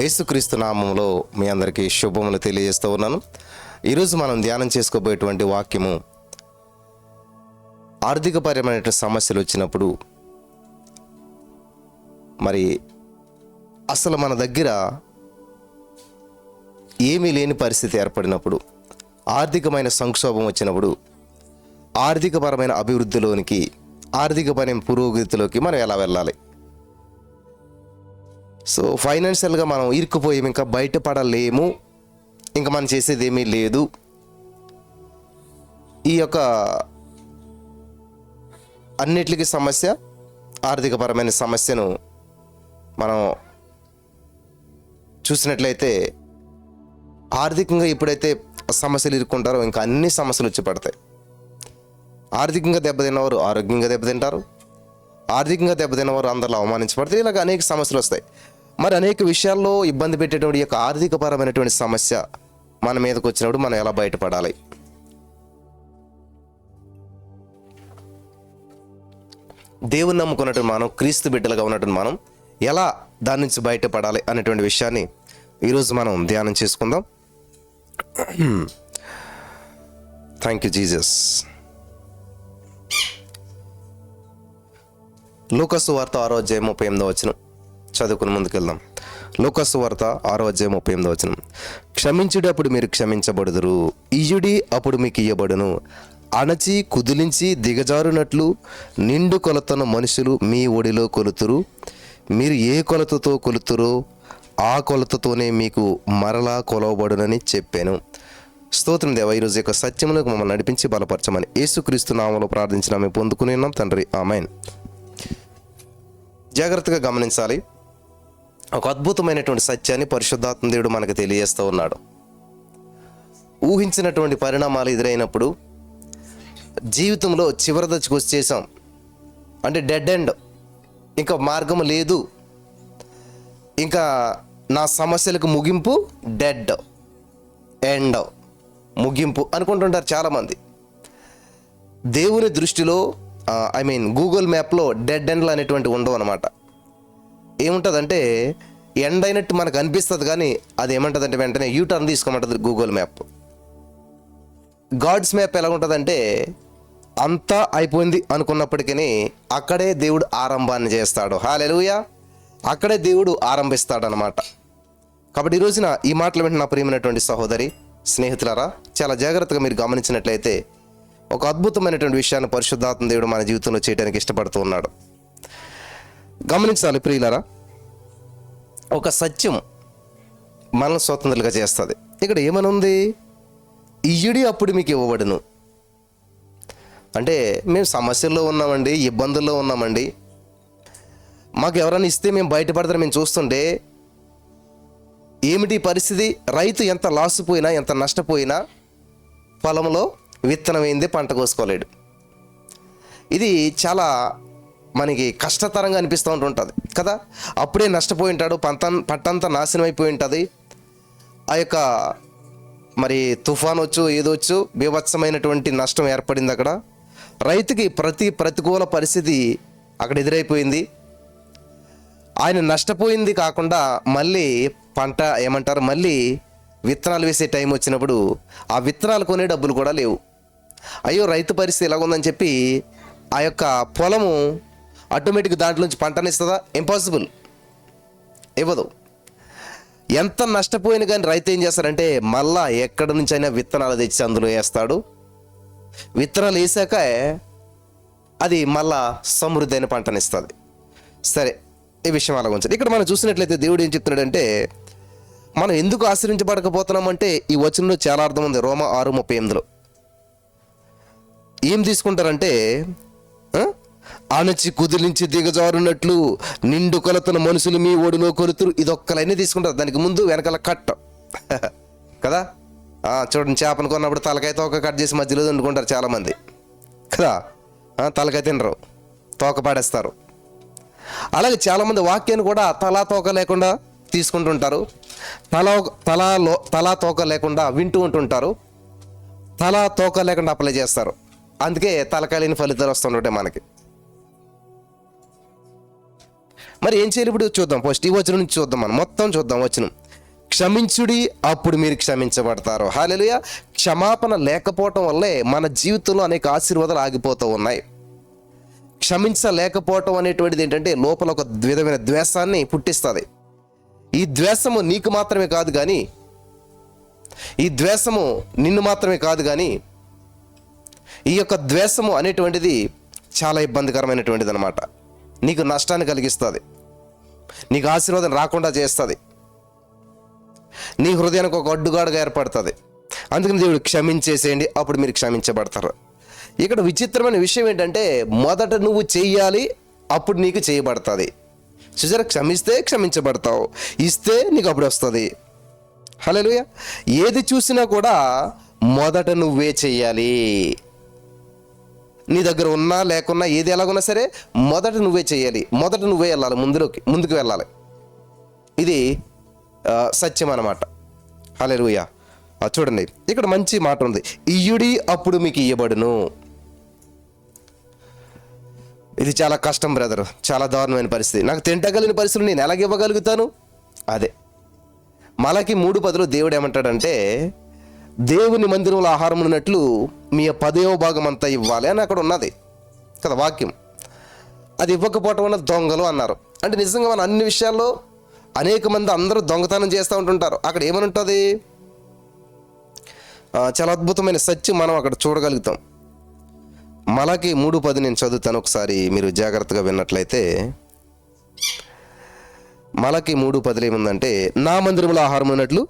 యేసుక్రీస్తు నామములో మీ అందరికీ శుభములు తెలియజేస్తూ ఉన్నాను. ఈరోజు మనం ధ్యానం చేసుకోబోయేటువంటి వాక్యము, ఆర్థికపరమైన సమస్యలు వచ్చినప్పుడు మరి అసలు మన దగ్గర ఏమీ లేని పరిస్థితి ఏర్పడినప్పుడు, ఆర్థికమైన సంక్షోభం వచ్చినప్పుడు, ఆర్థికపరమైన అభివృద్ధిలోనికి, ఆర్థికపరమైన పురోగతిలోకి మనం ఎలా వెళ్ళాలి? సో ఫైనాన్షియల్గా మనం ఇరుక్కుపోయి ఇంకా బయటపడలేము, ఇంకా మనం చేసేది ఏమీ లేదు. ఈ యొక్క అన్నిటికీ సమస్య, ఆర్థికపరమైన సమస్యను మనం చూసినట్లయితే, ఆర్థికంగా ఎప్పుడైతే సమస్యలు ఇరుక్కుంటారో ఇంకా అన్ని సమస్యలు వచ్చి పడతాయి. ఆర్థికంగా దెబ్బతిన్నవారు ఆరోగ్యంగా దెబ్బతింటారు, ఆర్థికంగా దెబ్బతిన్నవారు అందరిలో అవమానించబడతారు. ఇలాగ అనేక సమస్యలు వస్తాయి. మరి అనేక విషయాల్లో ఇబ్బంది పెట్టేటువంటి యొక్క ఆర్థికపరమైనటువంటి సమస్య మన మీదకి వచ్చినప్పుడు మనం ఎలా బయటపడాలి? దేవుని నమ్ముకున్నట్టు మనం, క్రీస్తు బిడ్డలుగా ఉన్నట్టు మనం ఎలా దాని నుంచి బయటపడాలి అనేటువంటి విషయాన్ని ఈరోజు మనం ధ్యానం చేసుకుందాం. Thank you Jesus. లూకాసు వార్త 6:38 చదువుకుని ముందుకెళ్దాం. లూకాసు వార్త 6:38 క్షమించుడి, అప్పుడు మీరు క్షమించబడుదురు, ఇయ్యుడి, అప్పుడు మీకు ఇయ్యబడును, అణచి కుదిలించి దిగజారునట్లు నిండు కొలతను మనుషులు మీ ఒడిలో కొలుతురు, మీరు ఏ కొలతతో కొలుతురో ఆ కొలతతోనే మీకు మరలా కొలవబడునని చెప్పాను. స్తోత్రం దేవా, ఈరోజు యొక్క సత్యములకు మమ్మల్ని నడిపించి బలపరచమని యేసుక్రీస్తు నామములో ప్రార్థించిన మేము పొందుకుని ఉన్నాం తండ్రి, ఆమేన్. జాగ్రత్తగా గమనించాలి. ఒక అద్భుతమైనటువంటి సత్యాన్ని పరిశుద్ధాత్మ దేవుడు మనకు తెలియజేస్తూ ఉన్నాడు. ఊహించినటువంటి పరిణామాలు ఎదురైనప్పుడు, జీవితంలో చివరి దశకు వచ్చేసాం అంటే డెడ్ ఎండ్, ఇంకా మార్గం లేదు, ఇంకా నా సమస్యలకు ముగింపు, డెడ్ ఎండ్, ముగింపు అనుకుంటుంటారు చాలామంది. దేవుని దృష్టిలో గూగుల్ మ్యాప్లో డెడ్ ఎండ్లు అనేటువంటి ఉండవు అనమాట. ఏముంటుందంటే ఎండ్ అయినట్టు మనకు అనిపిస్తుంది, కానీ అది ఏమంటుందంటే వెంటనే యూటర్న్ తీసుకోమంటుంది గూగుల్ మ్యాప్. గాడ్స్ మ్యాప్ ఎలా ఉంటుందంటే అంతా అయిపోయింది అనుకున్నప్పటికీ అక్కడే దేవుడు ఆరంభాన్ని చేస్తాడు. హల్లెలూయా, అక్కడే దేవుడు ఆరంభిస్తాడు అనమాట. కాబట్టి ఈ రోజున ఈ మాటలు వింటున్న నా ప్రియమైనటువంటి సహోదరి, స్నేహితులారా, చాలా జాగ్రత్తగా మీరు గమనించినట్లయితే ఒక అద్భుతమైనటువంటి విషయాన్ని పరిశుద్ధాత్మ దేవుడు మన జీవితంలో చేయడానికి ఇష్టపడుతూ ఉన్నాడు. గమనించాలి ప్రియులారా, ఒక సత్యం మనల్ని స్వతంత్రులుగా చేస్తుంది. ఇక్కడ ఏమని ఉంది? ఇయ్యుడి, అప్పుడు మీకు ఇవ్వబడును. అంటే మేము సమస్యల్లో ఉన్నామండి, ఇబ్బందుల్లో ఉన్నామండి, మాకు ఎవరైనా ఇస్తే మేము బయటపడతారు. మేము చూస్తుంటే ఏమిటి పరిస్థితి? రైతు ఎంత లాస్ పోయినా, ఎంత నష్టపోయినా పొలంలో విత్తనం వేయిందే పంట కోసుకోలేడు. ఇది చాలా మనకి కష్టతరంగా అనిపిస్తూ ఉంటుంటుంది కదా. అప్పుడే నష్టపోయి ఉంటాడు, పంటంతా నాశనం అయిపోయి ఉంటుంది. ఆ యొక్క మరి తుఫాన్ వచ్చు, ఏదొచ్చు, బీభత్సమైనటువంటి నష్టం ఏర్పడింది అక్కడ. రైతుకి ప్రతికూల పరిస్థితి అక్కడ ఎదురైపోయింది. ఆయన నష్టపోయింది కాకుండా మళ్ళీ పంట మళ్ళీ విత్తనాలు వేసే టైం వచ్చినప్పుడు ఆ విత్తనాలు కొనే డబ్బులు కూడా లేవు. అయ్యో, రైతు పరిస్థితి ఎలాగుందని చెప్పి ఆ యొక్క పొలము ఆటోమేటిక్ దాంట్లోంచి పంటనిస్తుందా? ఇంపాసిబుల్, ఇవ్వదు. ఎంత నష్టపోయిన కానీ రైతు ఏం చేస్తారంటే మళ్ళా ఎక్కడి నుంచి అయినా విత్తనాలు తెచ్చి అందులో వేస్తాడు. విత్తనాలు వేసాక అది మళ్ళా సమృద్ధి అయిన పంటనిస్తుంది. సరే, ఈ విషయం అలా ఉంచాలి. ఇక్కడ మనం చూసినట్లయితే దేవుడు ఏం చెప్తున్నాడంటే, మనం ఎందుకు ఆశ్రయించబడకపోతున్నామంటే ఈ వచనంలో చాలా అర్థం ఉంది. రోమా 6:38 ఏం తీసుకుంటారంటే, అణచి కుదిలించి దిగజారునట్లు నిండు కొలతను మనుషులు మీ ఒడిలో కొలుతురు. ఇది ఒక్కలైనా తీసుకుంటారు, దానికి ముందు వెనకాల కట్ కదా. చూడండి, చేపను కొన్నప్పుడు తలకాయ తోక కట్ చేసి మధ్యలో వండుకుంటారు చాలామంది కదా. తలకాయ తినరు, తోక పాడేస్తారు. అలాగే చాలామంది వాక్యాన్ని కూడా తలా తోక లేకుండా తీసుకుంటుంటారు, తలా తోక లేకుండా వింటూ ఉంటుంటారు, తలా తోక లేకుండా అప్లై చేస్తారు. అందుకే తలకాయ లేని ఫలితాలు వస్తుంటాయి మనకి. మరి ఏం చేయాలి ఇప్పుడు చూద్దాం. ఫస్ట్ ఈ వచనం నుంచి చూద్దాం, మనం మొత్తం చూద్దాం వచనం. క్షమించుడి, అప్పుడు మీరు క్షమించబడతారు. హల్లెలూయా. క్షమాపణ లేకపోవటం వల్లే మన జీవితంలో అనేక ఆశీర్వాదాలు ఆగిపోతూ ఉన్నాయి. క్షమించలేకపోవటం అనేటువంటిది ఏంటంటే లోపల ఒక విధమైన ద్వేషాన్ని పుట్టిస్తుంది. ఈ ద్వేషము నీకు మాత్రమే కాదు కానీ, ఈ ద్వేషము నిన్ను మాత్రమే కాదు కానీ, ఈ యొక్క ద్వేషము అనేటువంటిది చాలా ఇబ్బందికరమైనటువంటిది అనమాట. నీకు నష్టాన్ని కలిగిస్తుంది, నీకు ఆశీర్వాదం రాకుండా చేస్తుంది, నీ హృదయానికి ఒక అడ్డుగాడుగా ఏర్పడుతుంది. అందుకని దేవుడు క్షమించేసేయండి, అప్పుడు మీరు క్షమించబడతారు. ఇక్కడ విచిత్రమైన విషయం ఏంటంటే మొదట నువ్వు చెయ్యాలి, అప్పుడు నీకు చేయబడుతుంది. చూసారా, క్షమిస్తే క్షమించబడతావు, ఇస్తే నీకు అప్పుడు వస్తుంది. హల్లెలూయా. ఏది చూసినా కూడా మొదట నువ్వే చెయ్యాలి. నీ దగ్గర ఉన్నా లేకున్నా ఏది ఎలాగున్నా సరే మొదట నువ్వే చెయ్యాలి, మొదట నువ్వే వెళ్ళాలి, ముందుకు వెళ్ళాలి. ఇది సత్యం అన్నమాట. హల్లెలూయా. చూడండి, ఇక్కడ మంచి మాట ఉంది, ఇయ్యుడి అప్పుడు మీకు ఇయ్యబడును. ఇది చాలా కష్టం బ్రదర్, చాలా దారుణమైన పరిస్థితి. నాకు తింటగలిగిన పరిస్థితులు నేను ఎలాగ ఇవ్వగలుగుతాను? అదే మలకి 3:10 దేవుడు ఏమంటాడంటే, దేవుని మందిరంలో ఆహారం ఉన్నట్లు మీ 10వ భాగం అంతా ఇవ్వాలి అని అక్కడ ఉన్నది కదా వాక్యం. అది ఇవ్వకపోవటం వల్ల దొంగలు అన్నారు. అంటే నిజంగా మన అన్ని విషయాల్లో అనేక మంది అందరూ దొంగతనం చేస్తూ ఉంటుంటారు. అక్కడ ఏమని ఉంటుంది? చాలా అద్భుతమైన సత్యం మనం అక్కడ చూడగలుగుతాం. మలకి 3:10 నేను చదువుతాను, ఒకసారి మీరు జాగ్రత్తగా విన్నట్లయితే. మలకి 3:10 ఏముందంటే, నా మందిరంలో ఆహారం ఉన్నట్లు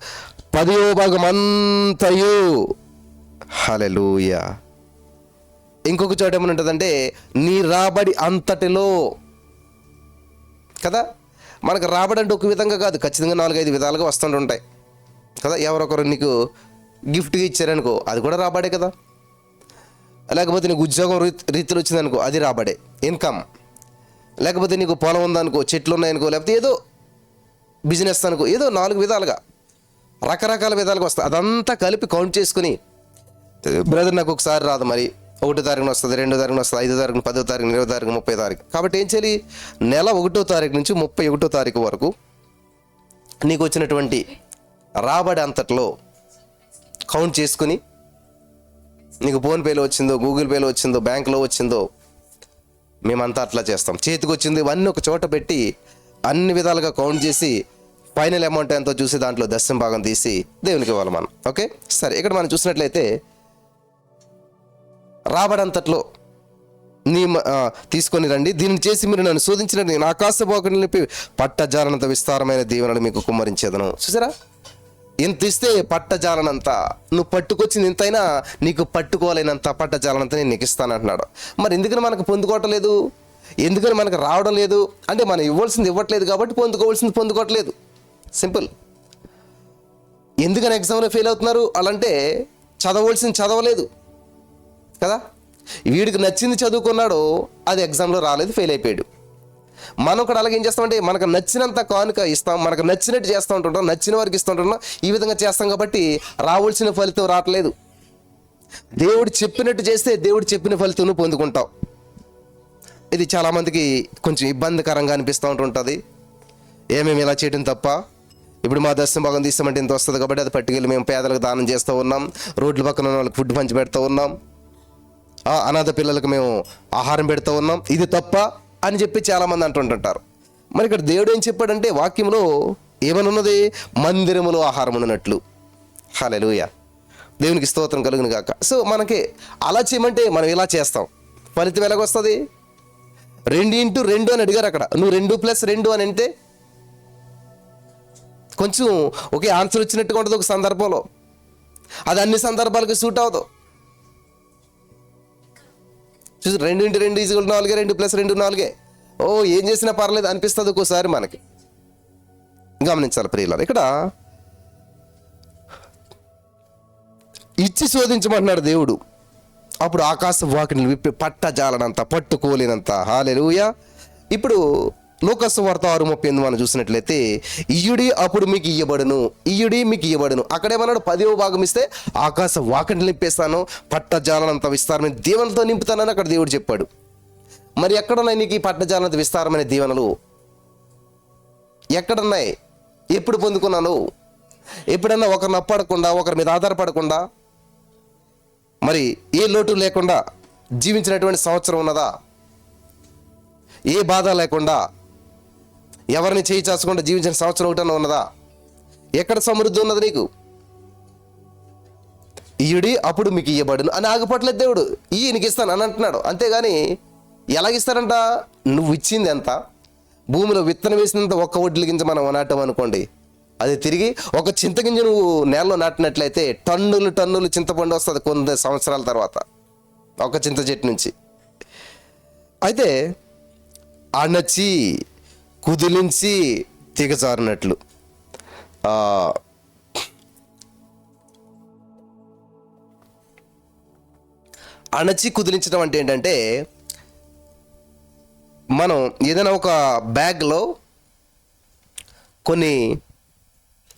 10వ భాగం అంతయు. హల్లెలూయా. ఇంకొక చోట ఏమని ఉంటుందంటే, నీ రాబడి అంతటిలో. కదా, మనకు రాబడి అంటే ఒక విధంగా కాదు, ఖచ్చితంగా 4-5 విధాలుగా వస్తుంటుంటాయి కదా. ఎవరొకరు నీకు గిఫ్ట్గా ఇచ్చారనుకో, అది కూడా రాబడే కదా. లేకపోతే నీకు ఉద్యోగం రీతిలో వచ్చిందనుకో, అది రాబడే, ఇన్కమ్. లేకపోతే నీకు పొలం ఉందనుకో, చెట్లు ఉన్నాయనుకో, లేకపోతే ఏదో బిజినెస్ అనుకో, ఏదో 4 విధాలుగా రకరకాల విధాలుగా వస్తాయి. అదంతా కలిపి కౌంట్ చేసుకుని, బ్రదర్ నాకు ఒకసారి రాదు, మరి 1వ తారీఖున వస్తుంది, 2వ తారీఖున వస్తుంది, 5వ తారీఖున, 10వ తారీఖున, 20వ తారీఖు, 30వ తారీఖు. కాబట్టి ఏం చేయాలి? నెల 1వ తారీఖు నుంచి 31వ తారీఖు వరకు నీకు వచ్చినటువంటి రాబడి అంతట్లో కౌంట్ చేసుకుని, నీకు ఫోన్పేలో వచ్చిందో, గూగుల్ పేలో వచ్చిందో, బ్యాంకులో వచ్చిందో, మేమంతా అట్లా చేస్తాం. చేతికి వచ్చింది ఇవన్నీ ఒక చోట పెట్టి అన్ని విధాలుగా కౌంట్ చేసి ఫైనల్ అమౌంట్ ఎంతో చూసి దాంట్లో 10వ భాగం తీసి దేవునికి ఇవ్వాలి మనం. ఓకే, సరే. ఇక్కడ మనం చూసినట్లయితే రాబడంతట్లో తీసుకొని రండి, దీన్ని చేసి మీరు నన్ను శోధించినట్టు నేను ఆకాశపోకని నింపి పట్టజాలనంత విస్తారమైన దీవెనలు మీకు కుమ్మరించేదను. చూసారా, ఇంత ఇస్తే పట్టజాలనంత, నువ్వు పట్టుకొచ్చింది ఇంతైనా నీకు పట్టుకోలేనంత పట్టజాలనంత నేను నీకు ఇస్తానంటున్నాడు. మరి ఎందుకని మనకు పొందుకోవట్లేదు? ఎందుకని మనకు రావడం లేదు అంటే, మనం ఇవ్వాల్సింది ఇవ్వట్లేదు కాబట్టి పొందుకోవాల్సింది పొందుకోవట్లేదు. సింపుల్. ఎందుకని ఎగ్జామ్లో ఫెయిల్ అవుతున్నారు అలాంటే, చదవలసింది చదవలేదు కదా. వీడికి నచ్చింది చదువుకున్నాడు, అది ఎగ్జామ్లో రాలేదు, ఫెయిల్ అయిపోయాడు. మనం కూడా అలాగే ఏం చేస్తామంటే, మనకు నచ్చినంత కానుక ఇస్తాం, మనకు నచ్చినట్టు చేస్తూ ఉంటుంటాం, నచ్చిన వారికి ఇస్తూ ఉంటున్నాం, ఈ విధంగా చేస్తాం కాబట్టి రావాల్సిన ఫలితం రావట్లేదు. దేవుడు చెప్పినట్టు చేస్తే దేవుడు చెప్పిన ఫలితం పొందుకుంటావు. ఇది చాలామందికి కొంచెం ఇబ్బందికరంగా అనిపిస్తూ ఉంటుంటుంది. ఏమేమి ఇలా చేయడం తప్ప, ఇప్పుడు మా 10వ భాగం తీస్తామంటే ఇంత వస్తుంది కాబట్టి అది పట్టుకెళ్ళి మేము పేదలకు దానం చేస్తూ ఉన్నాం, రోడ్ల పక్కన ఉన్న వాళ్ళకి ఫుడ్ పంచి పెడుతూ ఉన్నాం, అనాథ పిల్లలకు మేము ఆహారం పెడుతూ ఉన్నాం, ఇది తప్ప అని చెప్పి చాలామంది అంటుంటుంటారు. మరి ఇక్కడ దేవుడు ఏం చెప్పాడంటే, వాక్యంలో ఏమనున్నది? మందిరములో ఆహారం ఉన్నట్లు. హల్లెలూయా. దేవునికి స్తోత్రం కలుగును గాక. సో మనకి అలా చేయమంటే మనం ఇలా చేస్తాం, ఫలితం ఎలాగొస్తుంది? 2x2 అని అడిగారు అక్కడ, నువ్వు 2+2 అని అంటే కొంచెం ఒకే ఆన్సర్ వచ్చినట్టుగా ఉంటుంది ఒక సందర్భంలో, అది అన్ని సందర్భాలకు సూట్ అవ్వదు. చూసి 2x2 = 4, 2+2 4. ఓ ఏం చేసినా పర్లేదు అనిపిస్తుంది ఒక్కోసారి మనకి. గమనించాలి ప్రియులారా, ఇక్కడ ఇచ్చి శోధించమంటున్నాడు దేవుడు. అప్పుడు ఆకాశ వాకిని విప్పి పట్టజాలనంత, పట్టుకోలేనంత. హల్లెలూయా. ఇప్పుడు లూకా సువార్త 6:38 మనం చూసినట్లయితే, ఇయ్యుడి అప్పుడు మీకు ఇయ్యబడును, ఇయ్యుడి మీకు ఇయ్యబడును. అక్కడేమన్నాడు? 10వ భాగం ఇస్తే ఆకాశ వాకిని నింపేస్తాను, పట్టజాలనంత విస్తారమైన దీవెనలతో నింపుతానని అక్కడ దేవుడు చెప్పాడు. మరి ఎక్కడున్నాయి నీకు ఈ పట్టజాలనంత విస్తారమైన దీవెనలు? ఎక్కడున్నాయి? ఎప్పుడు పొందుకున్నాను? ఎప్పుడన్నా ఒకరిని అప్పడకుండా, ఒకరి మీద ఆధారపడకుండా, మరి ఏ లోటు లేకుండా జీవించినటువంటి సంవత్సరం ఉన్నదా? ఏ బాధ లేకుండా, ఎవరిని చేయి చాచకుండా జీవించిన సంవత్సరం ఒకటన్నా ఉన్నదా? ఎక్కడ సమృద్ధి ఉన్నది నీకు? ఇయుడి అప్పుడు మీకు ఇయ్యబడును అని ఆగిపోవట్లేదు దేవుడు. నీకు ఇస్తాను అని అంటున్నాడు. అంతేగాని ఎలాగిస్తారంట? నువ్వు ఇచ్చింది ఎంత? భూమిలో విత్తనం వేసినంత ఒక్క వడ్ల గింజ మనం నాటాం అనుకోండి, అది తిరిగి ఒక చింతగింజ నువ్వు నేలలో నాటినట్లయితే టన్నులు టన్నులు చింతపండు వస్తుంది కొన్ని సంవత్సరాల తర్వాత ఒక చింత చెట్టు నుంచి. అయితే అణచి కుదిలించి దిగజారినట్లు, అణచి కుదిలించడం అంటే ఏంటంటే, మనం ఏదైనా ఒక బ్యాగ్లో కొన్ని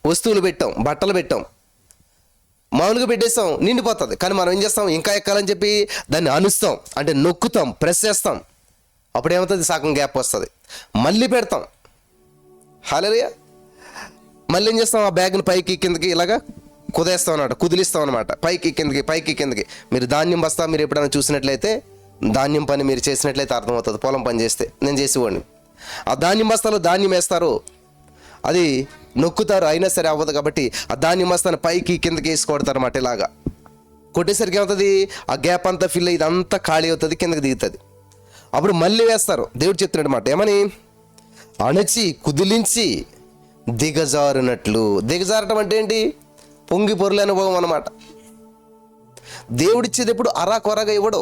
వస్తువులు పెట్టాం, బట్టలు పెట్టాం, మామూలుగా పెట్టేస్తాం, నిండిపోతుంది. కానీ మనం ఏం చేస్తాం? ఇంకా ఎక్కాలని చెప్పి దాన్ని అనుస్తాం, అంటే నొక్కుతాం, ప్రెస్ చేస్తాం. అప్పుడు ఏమవుతుంది? సగం గ్యాప్ వస్తుంది. మళ్ళీ పెడతాం. హల్లెలూయా. మళ్ళీ ఏం చేస్తాం? ఆ బ్యాగ్ని పైకి కిందకి ఇలాగా కుదేస్తాం అన్నమాట, కుదిలిస్తాం అనమాట, పైకి కిందకి పైకి కిందకి. మీరు ధాన్యం బస్తా మీరు ఎప్పుడైనా చూసినట్లయితే, ధాన్యం పని మీరు చేసినట్లయితే అర్థమవుతుంది. పొలం పని చేస్తే నేను చేసేవాడిని. ఆ ధాన్యం బస్తాలో ధాన్యం వేస్తారు, అది నొక్కుతారు, అయినా సరే అవ్వదు. కాబట్టి ఆ ధాన్యం బస్తాను పైకి కిందకి వేసి కొడతారు అన్నమాట. ఇలాగా కొట్టేసరికి ఏమవుతుంది? ఆ గ్యాప్ అంతా ఫిల్ అయ్యి ఇదంతా ఖాళీ అవుతుంది, కిందకి దిగుతుంది. అప్పుడు మళ్ళీ వేస్తారు. దేవుడు చెప్తున్నాడు అన్నమాట, ఏమని? అణచి కుదిలించి దిగజారునట్లు. దిగజారటం అంటే ఏంటి? పొంగి పొరుల అనుభవం అన్నమాట. దేవుడిచ్చేది ఎప్పుడు అరా కొరగా ఇవ్వడు.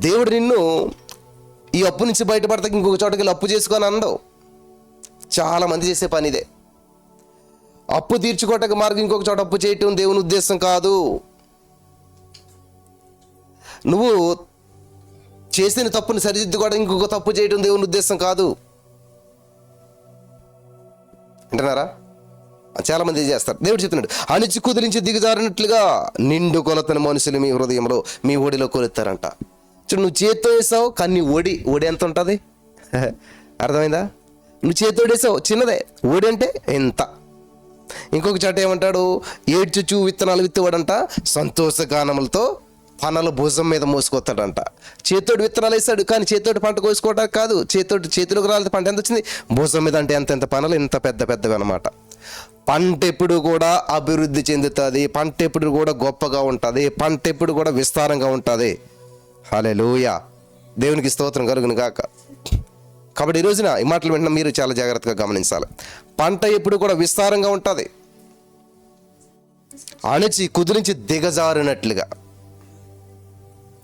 దేవుడు నిన్ను ఈ అప్పు నుంచి బయటపడతాకి ఇంకొక చోటకి వెళ్ళి అప్పు చేసుకొని అనడు. చాలా మంది చేసే పని ఇదే. అప్పు తీర్చుకోవటానికి మార్గం ఇంకొక చోట అప్పు చేయటం దేవుని ఉద్దేశం కాదు. నువ్వు చేసిన తప్పుని సరిదిద్దుకోవడానికి ఇంకొక తప్పు చేయటం దేవుని ఉద్దేశం కాదు. వింటున్నారా? చాలా మంది చేస్తారు. దేవుడు చెప్తున్నాడు, అణిచి కుదిరించి దిగజారినట్లుగా నిండు కొలతను మనుషులు మీ హృదయంలో మీ ఒడిలో కొలుస్తారంట. చూడు, నువ్వు చేత్తో వేసావు, కానీ నీ ఒడి ఎంత ఉంటుంది? అర్థమైందా? నువ్వు చేత్తో వేసావు, చిన్నదే. ఒడి అంటే ఎంత? ఇంకొక చాట ఏమంటాడు? ఏడ్చుచు విత్తనాలు విత్తవాడంట, సంతోషగానములతో పనలు భుజం మీద మోసుకొస్తాడంట. చేతోటి విత్తనాలు వేస్తాడు, కానీ చేతోటి పంట కోసుకోవడానికి కాదు. చేతిలోకి రాలేదు పంట. ఎంత వచ్చింది? భుజం మీద. అంటే ఎంత పనలు, ఇంత పెద్ద పెద్దవి అనమాట. పంట ఎప్పుడు కూడా అభివృద్ధి చెందుతుంది, పంట ఎప్పుడు కూడా గొప్పగా ఉంటుంది, పంట ఎప్పుడు కూడా విస్తారంగా ఉంటుంది. హల్లెలూయా. దేవునికి స్తోత్రం కలుగును గాక. కాబట్టి ఈ రోజున ఈ మాటలు వింటున్న మీరు చాలా జాగ్రత్తగా గమనించాలి. పంట ఎప్పుడు కూడా విస్తారంగా ఉంటుంది, అణచి కుదిరించి దిగజారినట్లుగా.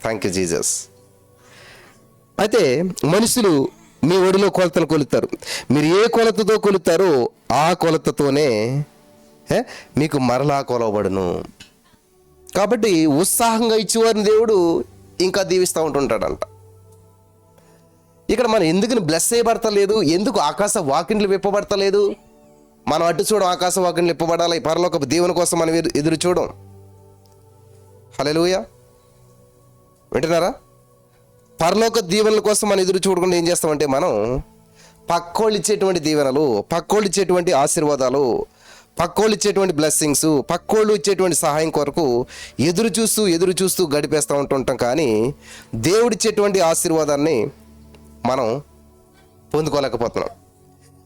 Thank you Jesus. అయితే మనుషులు మీ ఒడిలో కొలతలు కొలుతారు. మీరు ఏ కొలతతో కొలుతారో ఆ కొలతతోనే మీకు మరలా కొలవబడును. కాబట్టి ఉత్సాహంగా ఇచ్చేవారిని దేవుడు ఇంకా దీవిస్తూ ఉంటుంటాడంట. ఇక్కడ మనం ఎందుకు బ్లెస్ చేయబడతలేదు? ఎందుకు ఆకాశ వాకిండ్లు విప్పబడతలేదు? మనం అటు చూడం, ఆకాశ వాకిండ్లు విప్పబడాలి. పరలోకపు దేవుని కోసం మనం ఎదురు చూడం. హల్లెలూయా. వింటున్నారా? పరలోక దీవెనల కోసం మనం ఎదురు చూడకుండా ఏం చేస్తామంటే, మనం పక్కోళ్ళు ఇచ్చేటువంటి దీవెనలు, పక్కోళ్ళు ఇచ్చేటువంటి ఆశీర్వాదాలు, పక్కోళ్ళు ఇచ్చేటువంటి బ్లెస్సింగ్స్, పక్కోళ్ళు ఇచ్చేటువంటి సహాయం కొరకు ఎదురు చూస్తూ గడిపేస్తూ ఉంటుంటాం. కానీ దేవుడిచ్చేటువంటి ఆశీర్వాదాన్ని మనం పొందుకోలేకపోతున్నాం.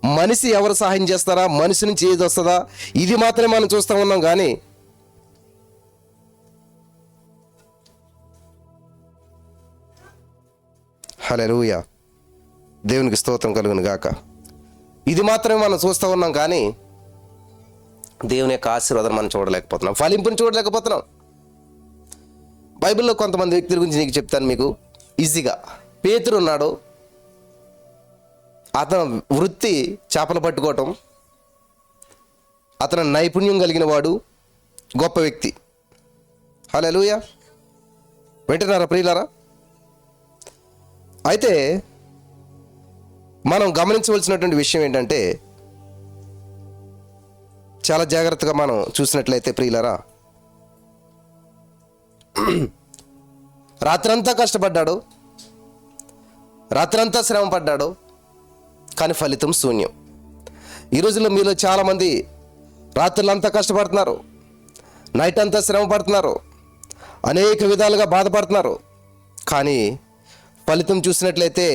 మనిషి ఎవరు సహాయం చేస్తారా, మనిషి నుంచి ఏది వస్తుందా, ఇది మాత్రమే మనం చూస్తూ ఉన్నాం. కానీ హల్లెలూయా, దేవునికి స్తోత్రం కలుగును గాక. ఇది మాత్రమే మనం చూస్తూ ఉన్నాం. కానీ దేవుని యొక్క ఆశీర్వాదం మనం చూడలేకపోతున్నాం, ఫలింపుని చూడలేకపోతున్నాం. బైబిల్లో కొంతమంది వ్యక్తుల గురించి నీకు చెప్తాను మీకు ఈజీగా. పేతురు ఉన్నాడు, అతను వృత్తి చేపలు పట్టుకోవటం, అతను నైపుణ్యం కలిగిన వాడు, గొప్ప వ్యక్తి. హల్లెలూయా. వింటున్నారా ప్రియులారా? అయితే మనం గమనించవలసినటువంటి విషయం ఏంటంటే, చాలా జాగ్రత్తగా మనం చూసినట్లయితే ప్రియులారా, రాత్రంతా కష్టపడ్డాడు, రాత్రంతా శ్రమ పడ్డాడు, కానీ ఫలితం శూన్యం. ఈ రోజుల్లో మీలో చాలామంది రాత్రులంతా కష్టపడుతున్నారు, నైట్ అంతా శ్రమ పడుతున్నారు, అనేక విధాలుగా బాధపడుతున్నారు, కానీ ఫలితం చూసినట్లయితే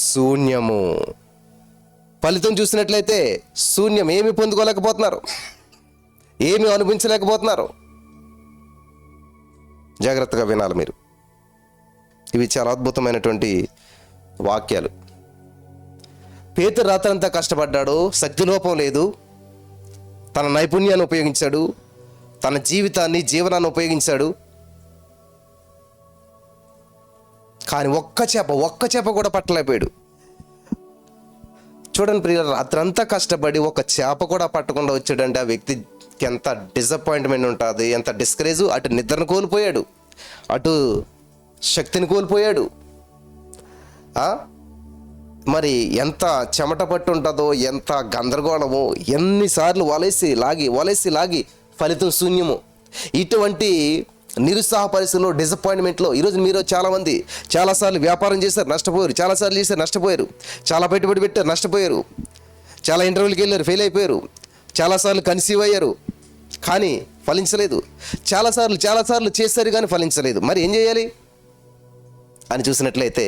శూన్యము. ఫలితం చూసినట్లయితే శూన్యం. ఏమి పొందుకోలేకపోతున్నారు, ఏమి అనుభవించలేకపోతున్నారు. జాగ్రత్తగా వినాలి మీరు. ఇవి చాలా అద్భుతమైనటువంటి వాక్యాలు. పేతురు రాత్రంతా కష్టపడ్డాడు, శక్తి లోపం లేదు, తన నైపుణ్యాన్ని ఉపయోగించాడు, తన జీవితాన్ని జీవనాన్ని ఉపయోగించాడు. కానీ ఒక్క చేప కూడా పట్టలేకపోయాడు. చూడండి ప్రియులారా, రాత్రంతా కష్టపడి ఒక చేప కూడా పట్టకుండా వచ్చాడంటే ఆ వ్యక్తికి ఎంత డిసప్పాయింట్మెంట్ ఉంటుంది, ఎంత డిస్కరేజ్. అటు నిద్రను కోల్పోయాడు, అటు శక్తిని కోల్పోయాడు. మరి ఎంత చెమట పట్టు ఉంటుందో, ఎంత గందరగోళమో, ఎన్నిసార్లు వలేసి లాగి ఫలితం శూన్యము. ఇటువంటి నిరుత్సాహ పరిస్థితుల్లో, డిసప్పాయింట్మెంట్లో ఈరోజు మీరు చాలామంది చాలాసార్లు వ్యాపారం చేశారు, నష్టపోయారు, చాలాసార్లు చేశారు, నష్టపోయారు, చాలా పెట్టుబడి పెట్టారు, నష్టపోయారు, చాలా ఇంటర్వ్యూలకు వెళ్ళారు, ఫెయిల్ అయిపోయారు, చాలాసార్లు కన్సీవ్ అయ్యారు కానీ ఫలించలేదు, చాలాసార్లు చేశారు కానీ ఫలించలేదు. మరి ఏం చేయాలి అని చూసినట్లయితే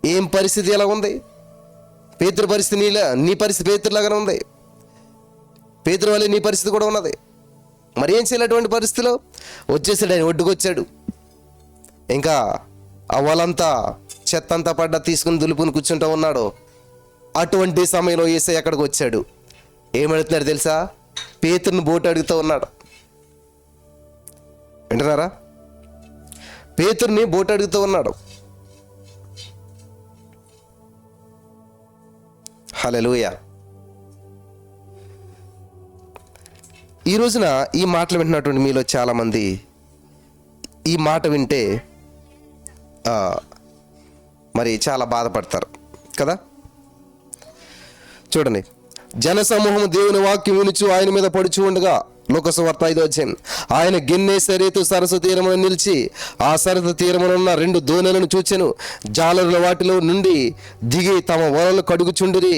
ఏం పరిస్థితి ఎలా ఉంది? పేతురు పరిస్థితి నీ పరిస్థితి పేతురులాగానే ఉంది. పేతురు వల్లే నీ పరిస్థితి కూడా ఉన్నది. మరి ఏం చేయాలి అటువంటి పరిస్థితిలో? వచ్చేసాడు, ఆయన ఒడ్డుకొచ్చాడు. ఇంకా అవ్వాలంతా చెత్తంతా పడ్డ తీసుకుని దులుపుని కూర్చుంటూ ఉన్నాడు. అటువంటి సమయంలో యేసయ్య ఎక్కడికి వచ్చాడు. ఏమడుగుతున్నాడు తెలుసా? పేతురుని బోటు అడుగుతూ ఉన్నాడు. వింటున్నారా? పేతురుని బోటు అడుగుతూ ఉన్నాడు. హల్లెలూయా. ఈ రోజున ఈ మాటలు వింటున్నటువంటి మీలో చాలామంది ఈ మాట వింటే మరి చాలా బాధపడతారు కదా. చూడండి, జనసమూహం దేవుని వాక్యం వినుచు ఆయన మీద పడుచు ఉండగా, లోకసువార్త 5వ అధ్యాయం, ఆయన గెన్నేసరేతు సరస్సు తీరమున నిలిచి ఆ సరస్సు తీరమునున్న 2 దోణెలను చూచెను. జాలరుల వాటిలో నుండి దిగి తమ వలలు కడుగుచుండిరి.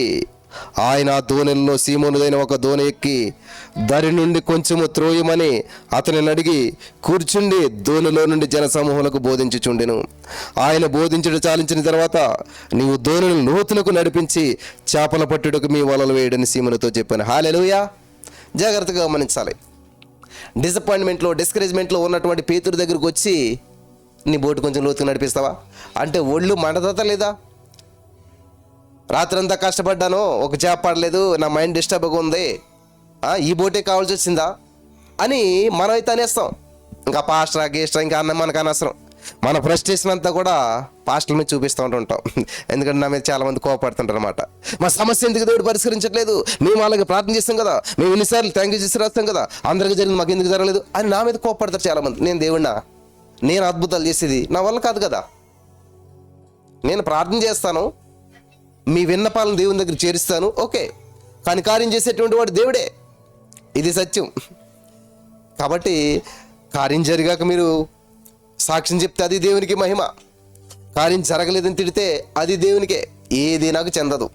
ఆయన ఆ దోణెల్లో సీమోనుదైన ఒక దోణి ఎక్కి దరి నుండి కొంచెము త్రోయమని అతనిని అడిగి కూర్చుండి దోణిలో నుండి జనసమూహములకు బోధించుచుండెను. ఆయన బోధించుడు చాలించిన తర్వాత, నీవు దోణిని లోతులకు నడిపించి చేపల పట్టుటకు మీ వలలు వేయడని సీమోనుతో చెప్పాను. హల్లెలూయా. జాగ్రత్తగా గమనించాలి. డిసప్పాయింట్మెంట్లో, డిస్కరేజ్మెంట్లో ఉన్నటువంటి పేతురు దగ్గరకు వచ్చి నీ బోటు కొంచెం లోతుకు నడిపిస్తావా అంటే ఒళ్ళు మండదత లేదా? రాత్రంతా కష్టపడ్డాను, ఒక చేప పడలేదు, నా మైండ్ డిస్టర్బ్గా ఉంది, ఈ బోటే కావాల్సి వచ్చిందా అని మనం అయితే అనేస్తాం. ఇంకా పాస్టర్ ఇంకా అన్న మనకు అనవసరం. మన ఫ్రస్ట్రేషన్ అంతా కూడా పాస్టర్ల మీద చూపిస్తూ ఉంటుంటాం. ఎందుకంటే నా మీద చాలామంది కోపడుతుంటారు అనమాట. మా సమస్య ఎందుకు దేవుడు పరిష్కరించట్లేదు, మేము అలాగే ప్రార్థన చేస్తాం కదా, మేము ఎన్నిసార్లు థ్యాంక్ యూ చేసి రాస్తాం కదా, అందరికీ జరిగింది మాకు ఎందుకు జరగలేదు అని నా మీద కోపడతారు చాలామంది. నేను దేవుడినా? నేను అద్భుతాలు చేసేది నా వల్ల కాదు కదా. నేను ప్రార్థన చేస్తాను, మీ విన్నపాలను దేవుని దగ్గర చేరుస్తాను, ఓకే, కానీ కార్యం చేసేటువంటి వాడు దేవుడే. ఇది సత్యం. కాబట్టి కార్యం జరిగాక మీరు సాక్ష్యం చెప్తే అది దేవునికి మహిమ, కార్యం జరగలేదని తిడితే అది దేవునికే, ఏది నాకు చెందదు.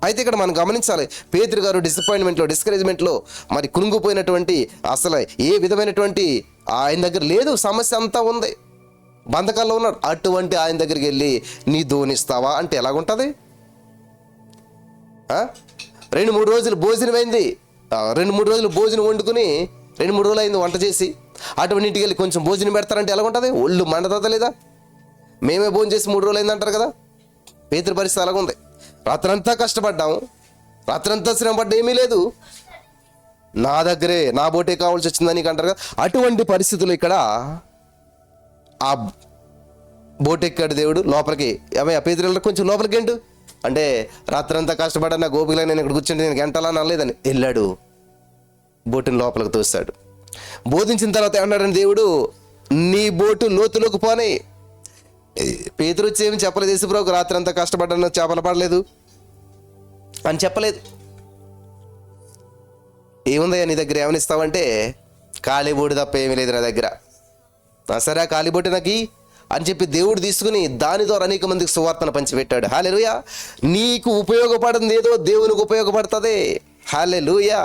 అయితే ఇక్కడ మనం గమనించాలి, పేతురు గారు డిసప్పాయింట్మెంట్లో, డిస్కరేజ్మెంట్లో మరి కునుగుపోయినటువంటి, అసలు ఏ విధమైనటువంటి ఆయన దగ్గర లేదు, సమస్య అంతా ఉంది, బంధకాల్లో ఉన్నాడు. అటువంటి ఆయన దగ్గరికి వెళ్ళి నీ దోనిస్తావా అంటే ఎలాగుంటుంది? 2-3 రోజులు భోజనం అయింది, 2-3 రోజులు భోజనం వండుకుని 2-3 రోజులు అయింది వంట చేసి, అటువంటి ఇంటికి వెళ్ళి కొంచెం భోజనం పెడతారంటే ఎలాగుంటుంది? ఒళ్ళు మండదా లేదా? మేమే భోజనం చేసి 3 రోజులు అయింది అంటారు కదా. పేతురు పరిస్థితి అలాగుంది. రాత్రంతా కష్టపడ్డాము, రాత్రంతా శ్రమ పడ్డా, ఏమీ లేదు, నా దగ్గరే నా బోటే కావాల్సి వచ్చిందని అంటారు కదా. అటువంటి పరిస్థితులు ఇక్కడ ఆ బోట్ ఎక్కాడు దేవుడు లోపలికి. అవే పేతురు కొంచెం లోపలికి ఏంటు అంటే, రాత్రంతా కష్టపడ్డా నా గోపికలో నేను ఇక్కడ కూర్చుంటే నేను గంటలా అనలేదని వెళ్ళాడు, బోటుని లోపలికి తోస్తాడు. బోధించిన తర్వాత ఏమన్నాడని దేవుడు, నీ బోటు లోతులోకి పోనీ. పేతురు వచ్చి ఏమి చెప్పలేదు, యేసుప్రభువుకు రాత్రంతా కష్టపడ్డా చేపలు పడలేదు అని చెప్పలేదు. ఏముందయ్యా నీ దగ్గర, ఏమనిస్తావంటే ఖాళీ బోటు తప్ప ఏమీ లేదు నా దగ్గర. సరే ఖాళీ బోటు నాకు అని చెప్పి దేవుడు తీసుకుని దాని ద్వారా అనేక మందికి సువార్తను పంచిపెట్టాడు. హల్లెలూయా. నీకు ఉపయోగపడింది ఏదో దేవునికి ఉపయోగపడుతుంది. Hallelujah.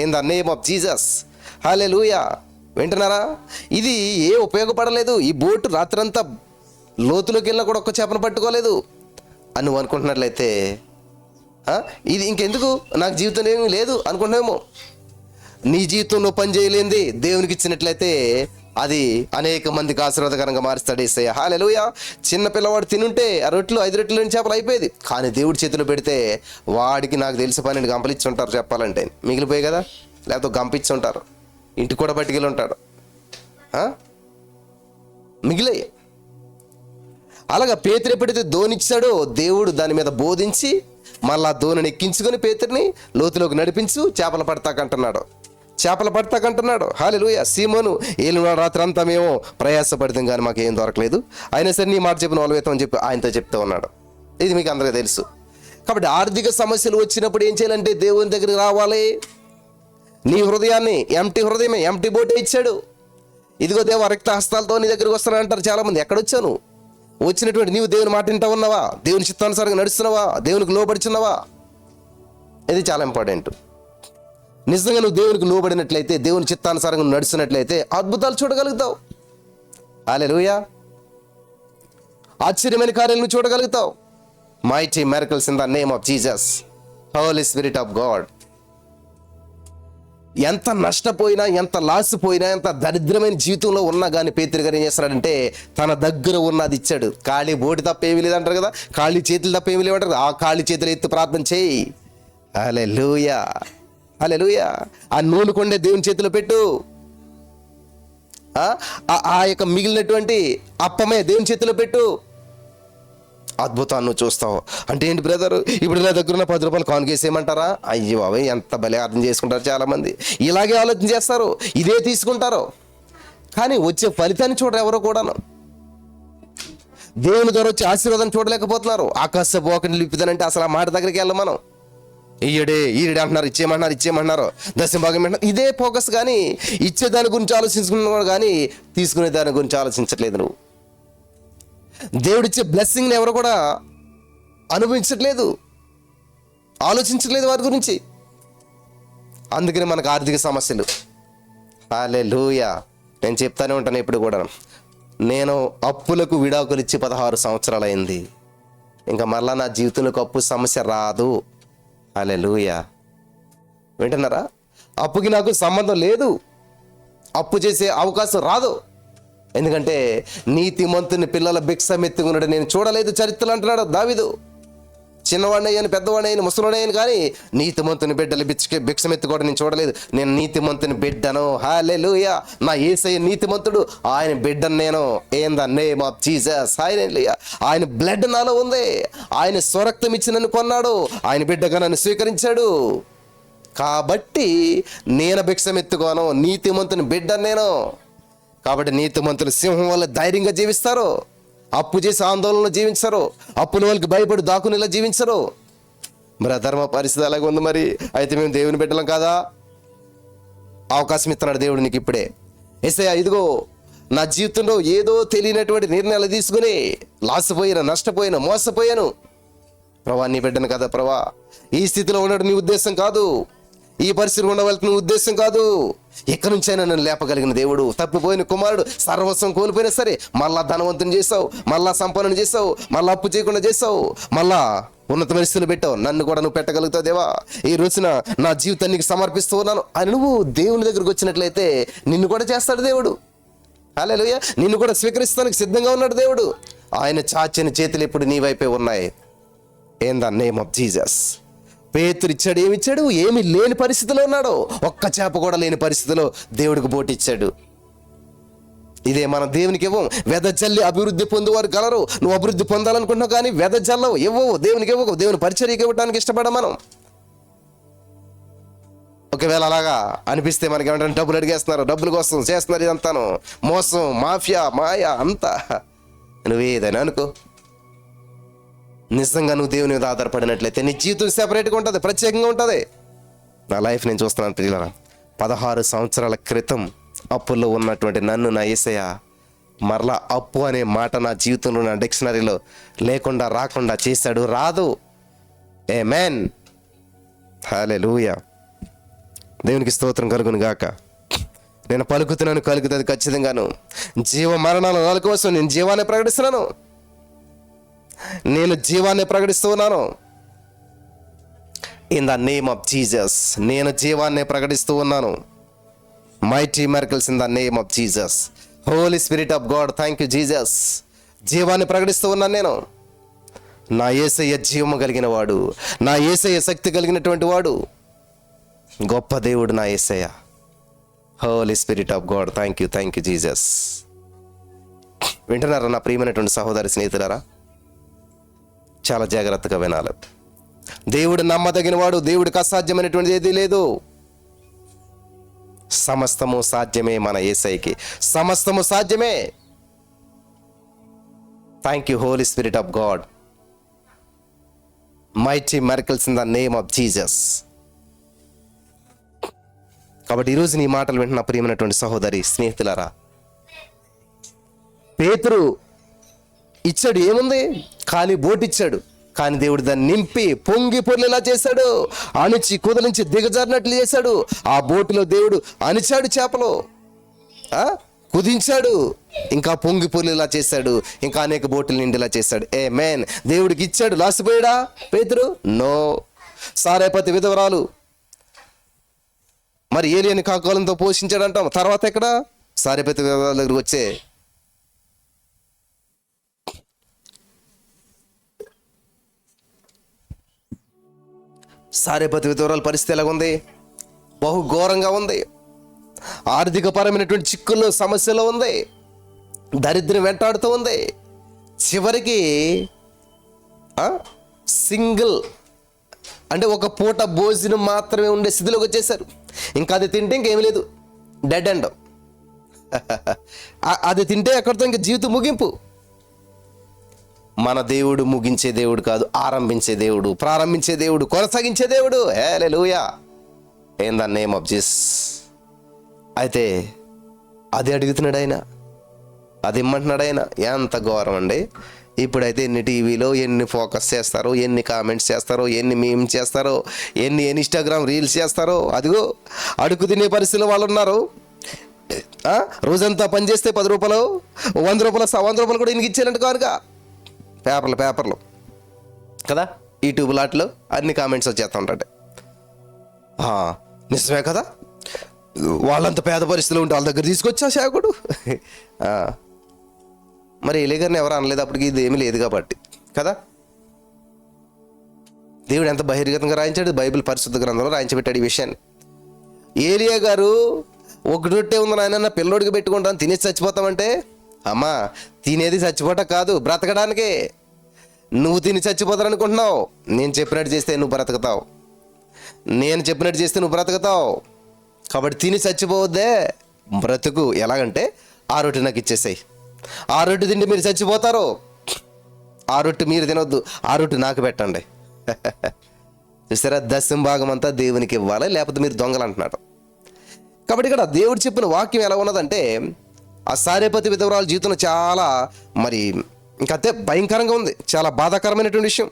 In the name of Jesus. Hallelujah. వింటున్నారా? ఇది ఏ ఉపయోగపడలేదు. ఈ బోటు రాత్రంతా లోతులోకి వెళ్ళినా కూడా ఒక్క చేపను పట్టుకోలేదు అని నువ్వు అనుకుంటున్నట్లయితే ఇది ఇంకెందుకు, నాకు జీవితం ఏమీ లేదు అనుకుంటున్నామో. నీ జీవితంలో పని చేయలేంది దేవునికి ఇచ్చినట్లయితే అది అనేక మందికి ఆశీర్వాదకరంగా మారుస్తాడు యేసయ్య. హల్లెలూయా. చిన్న పిల్లవాడు తినుంటే ఆ రొట్టెలు 5 రొట్టెలు 2 చేపలు అయిపోయేది. కానీ దేవుడి చేతిలో పెడితే వాడికి నాకు తెలిసి 12 గంపలిచ్చి ఉంటారు చెప్పాలంటే. మిగిలిపోయి కదా, లేకపోతే గంపిచ్చి ఉంటారు, ఇంటికి కూడా పట్టుకెళ్ళి ఉంటాడు. మిగిలాయి. అలాగా పేతురు ఎప్పుడైతే దోనిచ్చాడో దేవుడు దాని మీద బోధించి మళ్ళా దోణిని ఎక్కించుకొని పేతురిని లోతులోకి నడిపించు, చేపలు పడతాకంటున్నాడు. హల్లెలూయా. సీమోను, ఏలినాడు రాత్రి అంతా మేము ప్రయాసపడతాం కానీ మాకు ఏం దొరకలేదు, అయినా సరే నీ మాట చెప్పిన వాళ్ళు అని చెప్పి ఆయనతో చెప్తూ ఉన్నాడు. ఇది మీకు అందరికీ తెలుసు. కాబట్టి ఆర్థిక సమస్యలు వచ్చినప్పుడు ఏం చేయాలంటే దేవుని దగ్గరికి రావాలి. నీ హృదయాన్ని హృదయమే ఎంటీ బోటే ఇచ్చాడు. ఇదిగో దేవ రక్త హస్తాలతో నీ దగ్గరికి వస్తాను అంటారు చాలామంది. ఎక్కడొచ్చాను? వచ్చినటువంటి నీవు దేవుని మాట వింటా ఉన్నావా? దేవుని చిత్తానుసారంగా నడుస్తున్నావా? దేవునికి లోబడుచున్నావా? ఇది చాలా ఇంపార్టెంట్. నిజంగా నువ్వు దేవునికి లోబడినట్లయితే, దేవుని చిత్తానుసారంగా నడుస్తున్నట్లయితే అద్భుతాలు చూడగలుగుతావు. హల్లెలూయా. ఆశ్చర్యమైన కార్యాలను నువ్వు చూడగలుగుతావు. Mighty miracles in the name of Jesus. Holi spirit of God. ఎంత నష్టపోయినా, ఎంత లాస్ పోయినా, ఎంత దరిద్రమైన జీవితంలో ఉన్నా కానీ పేతురు గారు ఏం చేస్తాడంటే తన దగ్గర ఉన్నది ఇచ్చాడు. ఖాళీ బోటి తప్ప ఏమీ లేదంటారు కదా, ఖాళీ చేతులు తప్ప ఏమీ లేవంటారు. ఆ ఖాళీ చేతులు ఎత్తి ప్రార్థన చేయి. హల్లెలూయా. హల్లెలూయా. ఆ నూనె కొండే దేవుని చేతిలో పెట్టు. ఆ యొక్క మిగిలినటువంటి అప్పమే దేవుని చేతిలో పెట్టు. అద్భుతాన్ని నువ్వు చూస్తావు. అంటే ఏంటి బ్రదర్, ఇప్పుడు నా దగ్గర ఉన్న 10 రూపాయలు కానుకేసేయమంటారా? అయ్యో అవి ఎంత బలి అర్థం చేసుకుంటారు చాలామంది. ఇలాగే ఆలోచన చేస్తారు, ఇదే తీసుకుంటారు. కానీ వచ్చే ఫలితాన్ని చూడరు ఎవరో కూడాను. దేవుని ద్వారా వచ్చే ఆశీర్వాదం చూడలేకపోతున్నారు. ఆకాశ పోకని లిపిదనంటే అసలు ఆ మాట దగ్గరికి వెళ్ళం మనం. ఈడే అంటున్నారు, ఇచ్చేయమంటున్నారు, దశభాగం అంటున్నారు. ఇదే ఫోకస్. కానీ ఇచ్చేదాని గురించి ఆలోచించుకున్నాడు కానీ తీసుకునే దాని గురించి ఆలోచించట్లేదు. నువ్వు దేవుడిచ్చే బ్లెస్సింగ్ని ఎవరు కూడా అనుభవించట్లేదు, ఆలోచించట్లేదు వారి గురించి. అందుకని మనకు ఆర్థిక సమస్యలు. హల్లెలూయా. నేను చెప్తానే ఉంటాను ఎప్పుడు కూడా, నేను అప్పులకు విడాకులు ఇచ్చి 16 సంవత్సరాలు అయింది. ఇంకా మళ్ళా నా జీవితంలోకి అప్పు సమస్య రాదు. హల్లెలూయా. వింటున్నారా? అప్పుకి నాకు సంబంధం లేదు, అప్పు చేసే అవకాశం రాదు. ఎందుకంటే నీతిమంతుని పిల్లల భిక్షమెత్తుకున్నాడు నేను చూడలేదు చరిత్రలు అంటున్నాడు దావీదు. చిన్నవాడినయ్యాను, పెద్దవాడినయ్యాను, ముసలివాడయ్యాను, కానీ నీతిమంతుని బిడ్డలు భిక్షమెత్తుకోవడం నేను చూడలేదు. నేను నీతిమంతుని బిడ్డను. హల్లెలూయా. నా యేసయ్య నీతిమంతుడు, ఆయన బిడ్డను నేను. In the name of Jesus. Hallelujah. ఆయన బ్లడ్ నాలో ఉంది. ఆయన స్వరక్తం ఇచ్చి నన్ను కొన్నాడు. ఆయన బిడ్డగా నన్ను స్వీకరించాడు. కాబట్టి నేను భిక్షమెత్తుకోను, నీతిమంతుని బిడ్డను నేను. కాబట్టి నీతిమంతులు సింహం వల్ల ధైర్యంగా జీవిస్తారు. అప్పు చేసి ఆందోళనలో జీవించరు, అప్పుల వాళ్ళకి భయపడి దాకునేలా జీవించరు. మరి అధర్మ పరిస్థితి అలాగే ఉంది. మరి అయితే మేము దేవుని బిడ్డలం కాదా? అవకాశం ఇస్తున్నాడు దేవుడు నీకు ఇప్పుడే. యేసయ్యా ఇదిగో నా జీవితంలో ఏదో తెలియనటువంటి నిర్ణయాలు తీసుకుని లాసిపోయినా, నష్టపోయినా, మోసపోయాను. ప్రభా నీ బిడ్డను కదా ప్రభా, ఈ స్థితిలో ఉండడం నీ ఉద్దేశం కాదు, ఈ పరిస్థితిలో ఉండవలసిన ఉద్దేశం కాదు. ఎక్కడి నుంచైనా నన్ను లేపగలిగిన దేవుడు. తప్పిపోయిన కుమారుడు సర్వస్వం కోల్పోయినా సరే మళ్ళా ధనవంతుని చేసావు, మళ్ళా సంపన్నుని చేసావు, మళ్ళా అప్పు చేయకుండా చేసావు, మళ్ళా ఉన్నతమైన స్థితిలో పెట్టావు. నన్ను కూడా నువ్వు పెట్టగలుగుతావు దేవా. ఈ రోజున నా జీవితాన్ని సమర్పిస్తూ ఉన్నాను అని నువ్వు దేవుని దగ్గరికి వచ్చినట్లయితే నిన్ను కూడా చేస్తాడు దేవుడు. హల్లెలూయా. నిన్ను కూడా స్వీకరిస్తానికి సిద్ధంగా ఉన్నాడు దేవుడు. ఆయన చాచిన చేతులు ఎప్పుడు నీ వైపే ఉన్నాయి. In the name of Jesus. పేతురు ఇచ్చాడు. ఏమిచ్చాడు? ఏమి లేని పరిస్థితిలో ఉన్నాడు. ఒక్క చేప కూడా లేని పరిస్థితిలో దేవుడికి బోటిచ్చాడు. ఇదే మనం దేవునికి ఇవ్వం. వెదజల్లి అభివృద్ధి పొందేవారు గలరు. నువ్వు అభివృద్ధి పొందాలనుకుంటున్నావు కానీ వెదజల్లవు, ఇవ్వవు, దేవునికి ఇవ్వవు. దేవుని పరిచర్యకి ఇవ్వడానికి ఇష్టపడం మనం. ఒకవేళ అలాగా అనిపిస్తే మనకి ఏమంటే డబ్బులు అడిగేస్తున్నారు, డబ్బుల కోసం చేస్తున్నారు, ఇదంతాను మోసం, మాఫియా, మాయ అంతా. నువ్వేదైనా అనుకో, నిజంగా నువ్వు దేవుని మీద ఆధారపడినట్లయితే నీ జీవితం సెపరేట్గా ఉంటుంది, ప్రత్యేకంగా ఉంటుంది. నా లైఫ్ నేను చూస్తున్నాను పిల్లరా. 16 సంవత్సరాల క్రితం అప్పుల్లో ఉన్నటువంటి నన్ను నా యేసయ్య మరలా అప్పు అనే మాట నా జీవితంలో, నా డిక్షనరీలో లేకుండా రాకుండా చేశాడు. రాదు. ఆమేన్. హల్లెలూయా. దేవునికి స్తోత్రం కలుగును గాక. నేను పలుకుతున్నాను, కలుగుతుంది ఖచ్చితంగాను. జీవ మరణాల వాళ్ళ కోసం నేను జీవాన్ని ప్రకటిస్తున్నాను. నేను జీవాన్ని ప్రకటిస్తూ ఉన్నాను. In the name of Jesus నేను జీవాన్ని ప్రకటిస్తూ ఉన్నాను. Mighty miracles in the name of Jesus. Holi spirit of God, thank you Jesus. జీవాన్ని ప్రకటిస్తూ ఉన్నాను నేను. నా యేసయ్య జీవము కలిగిన వాడు, నా యేసయ్య శక్తి కలిగినటువంటి వాడు, గొప్ప దేవుడు నా యేసయ్య. Holy spirit of God, thank you Jesus. వింటున్నారా నా ప్రియమైనటువంటి సహోదరి స్నేహితులారా? చాలా జాగ్రత్తగా వినాలి. దేవుడు నమ్మదగిన వాడు. దేవుడికి అసాధ్యమైనటువంటిది ఏదీ లేదు. సమస్తము సాధ్యమే మన యేసయ్యకి. సమస్తము సాధ్యమే. Thank you Holy spirit of God. Mighty miracles in the name of Jesus. కాబట్టి ఈరోజు నీ మాటలు వింటున్న ప్రియమైనటువంటి సహోదరి స్నేహితులారా, పేతురు ఇచ్చాడు, ఏముంది? ఖాళీ బోట్ ఇచ్చాడు. కానీ దేవుడు దాన్ని నింపి పొంగి పొర్లేలా చేశాడు. అణిచి కుదలించి దిగజారినట్లు చేశాడు. ఆ బోటులో దేవుడు అణిచాడు, చేపలు కుదించాడు, ఇంకా పొంగి పొర్లేలా చేశాడు, ఇంకా అనేక బోటులు నిండేలా చేశాడు. ఆమేన్. దేవుడికి ఇచ్చాడు, లాసిపోయాడా పేతురు? నో. సారేపతి విధవరాలు మరి ఏలియని కాకోలంతో పోషించాడు అంటాం. తర్వాత ఎక్కడ? సారేపతి విధవరాల దగ్గరికి వచ్చే సారేపతి విధవరాల పరిస్థితి ఎలాగుంది? బహు ఘోరంగా ఉంది. ఆర్థిక పరమైనటువంటి చిక్కుల్లో, సమస్యలో ఉంది. దరిద్రం వెంటాడుతూ ఉంది. చివరికి సింగిల్ అంటే ఒక పూట భోజనం మాత్రమే ఉండే స్థితిలోకి వచ్చేసారు. ఇంకా అది తింటే ఇంకేమీ లేదు, డెడ్ ఎండ్. అది తింటే అక్కడితో ఇంకా జీవితం ముగింపు. మన దేవుడు ముగించే దేవుడు కాదు, ఆరంభించే దేవుడు, ప్రారంభించే దేవుడు, కొనసాగించే దేవుడు. Hallelujah. In the name of Jesus. అయితే అది అడుగుతున్నాడు ఆయన, అది ఇమ్మంటున్నాడు ఆయన. ఎంత ఘోరం అండి! ఇప్పుడైతే ఎన్ని టీవీలో ఎన్ని ఫోకస్ చేస్తారో, ఎన్ని కామెంట్స్ చేస్తారో, ఎన్ని మీమ్ చేస్తారో, ఎన్ని ఇన్స్టాగ్రామ్ రీల్స్ చేస్తారో. అదిగో అడుగు తినే పరిస్థితులు వాళ్ళు ఉన్నారు. రోజంతా పనిచేస్తే 10 రూపాయలు, 100 రూపాయలు, 100 రూపాయలు కూడా ఇంటికి ఇచ్చేయాలంట కానుక. పేపర్లు కదా, యూట్యూబ్ లాట్లో అన్ని కామెంట్స్ వచ్చేస్తూ ఉంటాయి. నిజమే కదా, వాళ్ళంత పేద పరిస్థితులు ఉంటే వాళ్ళ దగ్గర తీసుకొచ్చా సేవకుడు. మరి ఏలే గారిని ఎవరు అనలేదు అప్పటికి, ఇది ఏమీ లేదు కాబట్టి కదా. దేవుడు ఎంత బహిర్గతంగా రాయించాడు, బైబిల్ పరిశుద్ధ గ్రంథంలో రాయించబెట్టాడు ఈ విషయాన్ని. ఏలియా గారు ఒక రొట్టె ఉంది నాయన, పిల్లోడికి పెట్టుకుంటాను, తినేసి చచ్చిపోతామంటే, అమ్మా తినేది చచ్చిపోవటం కాదు, బ్రతకడానికే. నువ్వు తిని చచ్చిపోతారనుకుంటున్నావు. నేను చెప్పినట్టు చేస్తే నువ్వు బ్రతుకుతావు. నేను చెప్పినట్టు చేస్తే నువ్వు బ్రతుకుతావు. కాబట్టి తిని చచ్చిపోవద్దే, బ్రతుకు. ఎలాగంటే ఆ రొట్టె నాకు ఇచ్చేసాయి. ఆ రొట్టె తింటే మీరు చచ్చిపోతారు. ఆ రొట్టె మీరు తినొద్దు, ఆ రొట్టె నాకు పెట్టండి. చూసారా, దశమ భాగం అంతా దేవునికి ఇవ్వాలి, లేకపోతే మీరు దొంగలు అంటున్నాడు. కాబట్టి ఇక్కడ దేవుడు చెప్పిన వాక్యం ఎలా ఉన్నదంటే, ఆ సారేపతి విధవరాల జీవితంలో చాలా మరి ఇంకంతే భయంకరంగా ఉంది, చాలా బాధాకరమైనటువంటి విషయం.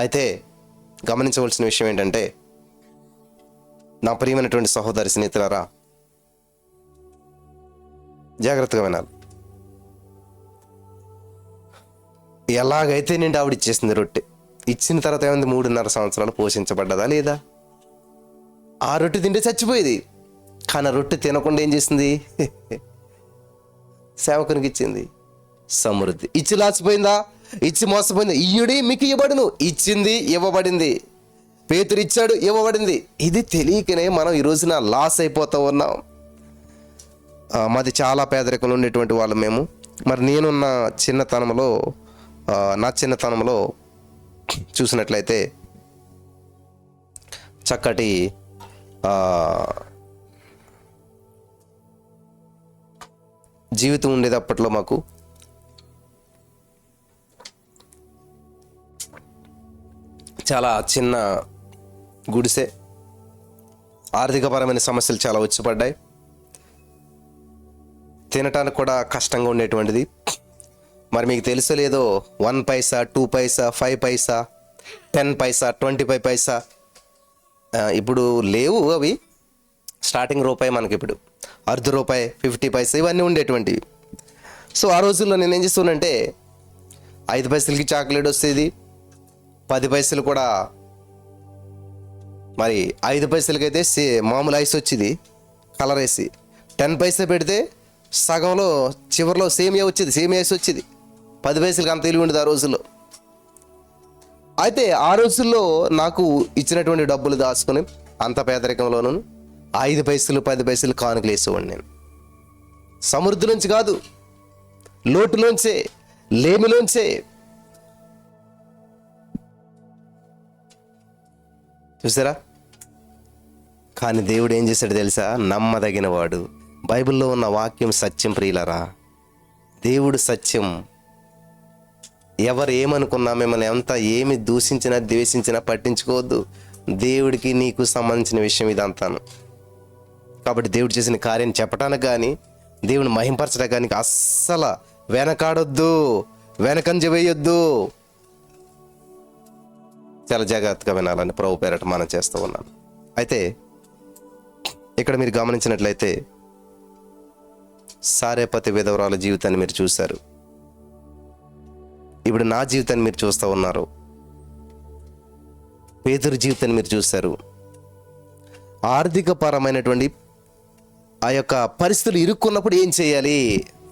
అయితే గమనించవలసిన విషయం ఏంటంటే, నా ప్రియమైనటువంటి సహోదరి స్నేహితులారా, జాగ్రత్తగా వినాలి. ఎలాగైతే నిండి ఆవిడ ఇచ్చేసింది రొట్టె, ఇచ్చిన తర్వాత ఏమైంది? 3.5 సంవత్సరాలు పోషించబడ్డదా లేదా? ఆ రొట్టె తింటే చచ్చిపోయేది. కానీ ఆ రొట్టె తినకుండా ఏం చేసింది? సేవకునికి ఇచ్చింది. సమృద్ధి. ఇచ్చి లాచిపోయిందా? ఇచ్చి మోసపోయిందా? ఇయ్యుడి మీకు ఇవ్వబడును. ఇచ్చింది, ఇవ్వబడింది. పేతురు ఇచ్చాడు, ఇవ్వబడింది. ఇది తెలియకనే మనం ఈ రోజున లాస్ అయిపోతూ ఉన్నాం. మాది చాలా పేదరికంలో ఉండేటువంటి వాళ్ళు మేము. మరి నేనున్న చిన్నతనంలో, నా చిన్నతనంలో చూసినట్లయితే చక్కటి జీవితం ఉండేది అప్పట్లో మాకు. చాలా చిన్న గుడిసె. ఆర్థికపరమైన సమస్యలు చాలా వచ్చి పడ్డాయి. తినటానికి కూడా కష్టంగా ఉండేటువంటిది. మరి మీకు తెలుసో లేదో, 1 పైసా, 2 పైసా, 5 పైసా, 10 పైసా, 25 పైసా, ఇప్పుడు లేవు అవి. స్టార్టింగ్ రూపాయి మనకి ఇప్పుడు ₹1/2, 50 పైసా ఇవన్నీ ఉండేటువంటివి. సో ఆ రోజుల్లో నేను ఏం చేస్తున్నానంటే 5 పైసలకి చాక్లెట్ వస్తుంది, 10 పైసలు కూడా, మరి 5 పైసలకైతే మామూలు ఐస్ వచ్చేది కలర్ వేసి, 10 పైసా పెడితే సగంలో చివరిలో సేమియా వచ్చేది, సేమియా ఐస్ వచ్చేది. 10 పైసలకి అంత తెలివి ఉండేది ఆ రోజుల్లో. అయితే ఆ రోజుల్లో నాకు ఇచ్చినటువంటి డబ్బులు దాచుకొని అంత పేదరికంలోనూ 5 పైసలు 10 పైసలు కానుకలు వేసేవాడిని నేను. సమృద్ధిలోంచి కాదు, లోటులోంచే, లేమిలోంచే. చూసారా? కానీ దేవుడు ఏం చేశాడు తెలుసా? నమ్మదగిన వాడు. బైబిల్లో ఉన్న వాక్యం సత్యం ప్రియులరా. దేవుడు సత్యం. ఎవరు ఏమనుకున్నా, మిమ్మల్ని ఎంత ఏమి దూషించినా ద్వేషించినా పట్టించుకోవద్దు. దేవుడికి నీకు సంబంధించిన విషయం ఇదంతాను. కాబట్టి దేవుడు చేసిన కార్యాన్ని చెప్పడానికి కానీ, దేవుని మహింపరచడానికి కానీ అస్సలు వెనకాడొద్దు, వెనకంజ వేయొద్దు. చాలా జాగ్రత్తగా వినాలని ప్రభు పేరట మనం చేస్తూ ఉన్నాను. అయితే ఇక్కడ మీరు గమనించినట్లయితే సారేపతి విధవరాల జీవితాన్ని మీరు చూశారు. ఇప్పుడు నా జీవితాన్ని మీరు చూస్తూ ఉన్నారు. పేతురు జీవితాన్ని మీరు చూశారు. ఆర్థిక పరమైనటువంటి ఆ యొక్క పరిస్థితులు ఇరుక్కున్నప్పుడు ఏం చేయాలి?